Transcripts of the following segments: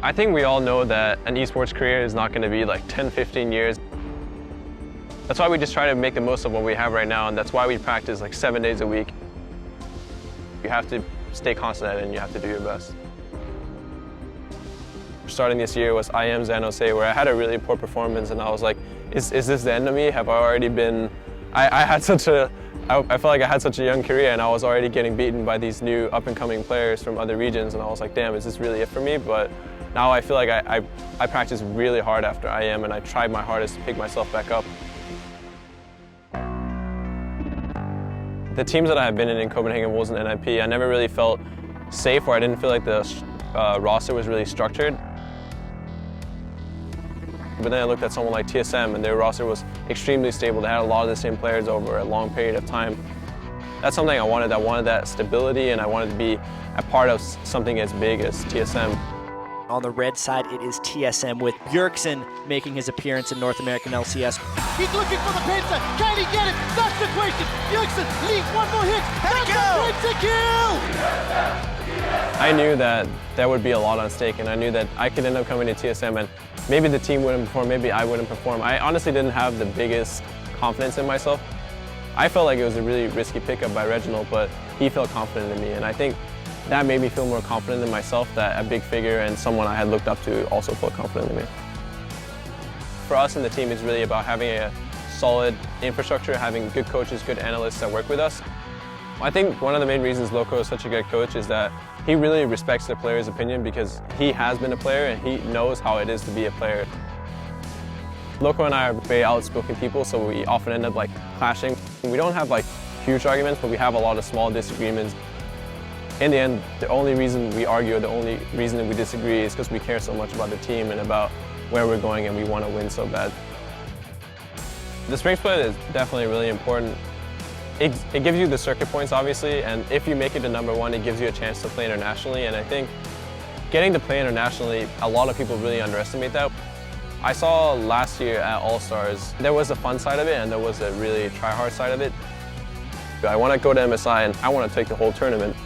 I think we all know that an esports career is not going to be like 10, 15 years. That's why we just try to make the most of what we have right now, and that's why we practice like 7 days a week. You have to stay constant at it and you have to do your best. Starting this year was IM San Jose, where I had a really poor performance and I was like, is this the end of me? Have I already been, I felt like I had such a young career and I was already getting beaten by these new up-and-coming players from other regions, and I was like, damn, is this really it for me? But now I feel like I practiced really hard after IM and I tried my hardest to pick myself back up. The teams that I have been in Copenhagen, Wolves and NIP, I never really felt safe, or I didn't feel like the roster was really structured. But then I looked at someone like TSM and their roster was extremely stable. They had a lot of the same players over a long period of time. That's something I wanted. I wanted that stability and I wanted to be a part of something as big as TSM. On the red side, it is TSM with Bjergsen making his appearance in North American LCS. He's looking for the penta. Can he get it? That's the question. Bjergsen leads one more hit. That's a great kill! I knew that there would be a lot on stake, and I knew that I could end up coming to TSM and maybe the team wouldn't perform, maybe I wouldn't perform. I honestly didn't have the biggest confidence in myself. I felt like it was a really risky pickup by Reginald, but he felt confident in me, and I think that made me feel more confident in myself, that a big figure and someone I had looked up to also felt confident in me. For us in the team, it's really about having a solid infrastructure, having good coaches, good analysts that work with us. I think one of the main reasons Loco is such a good coach is that he really respects the player's opinion, because he has been a player and he knows how it is to be a player. Loco and I are very outspoken people, so we often end up like clashing. We don't have like huge arguments, but we have a lot of small disagreements. In the end, the only reason we argue, or the only reason we disagree, is because we care so much about the team and about where we're going, and we want to win so bad. The spring split is definitely really important. It gives you the circuit points, obviously, and if you make it to #1, it gives you a chance to play internationally, and I think getting to play internationally, a lot of people really underestimate that. I saw last year at All-Stars, there was a fun side of it and there was a really try-hard side of it. I want to go to MSI and I want to take the whole tournament.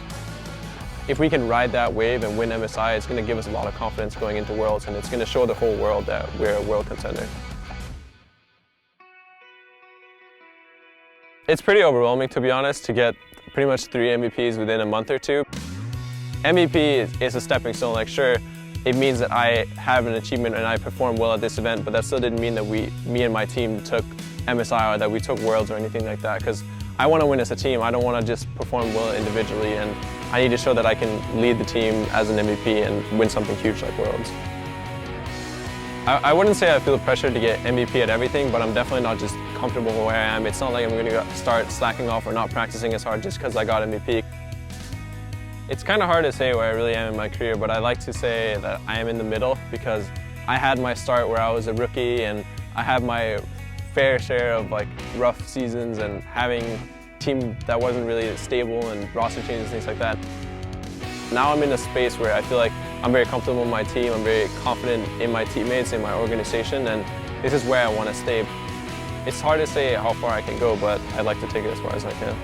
If we can ride that wave and win MSI, it's going to give us a lot of confidence going into Worlds, and it's going to show the whole world that we're a world contender. It's pretty overwhelming, to be honest, to get pretty much 3 MVPs within a month or two. MVP is a stepping stone. Like, sure, it means that I have an achievement and I performed well at this event, but that still didn't mean that me and my team took MSI or that we took Worlds or anything like that, because I want to win as a team. I don't want to just perform well individually, and I need to show that I can lead the team as an MVP and win something huge like Worlds. I wouldn't say I feel pressure to get MVP at everything, but I'm definitely not just comfortable where I am. It's not like I'm going to start slacking off or not practicing as hard just because I got MVP. It's kind of hard to say where I really am in my career, but I like to say that I am in the middle, because I had my start where I was a rookie and I had my fair share of like rough seasons and having a team that wasn't really stable and roster changes, things like that. Now I'm in a space where I feel like I'm very comfortable with my team, I'm very confident in my teammates, in my organization, and this is where I want to stay. It's hard to say how far I can go, but I'd like to take it as far as I can.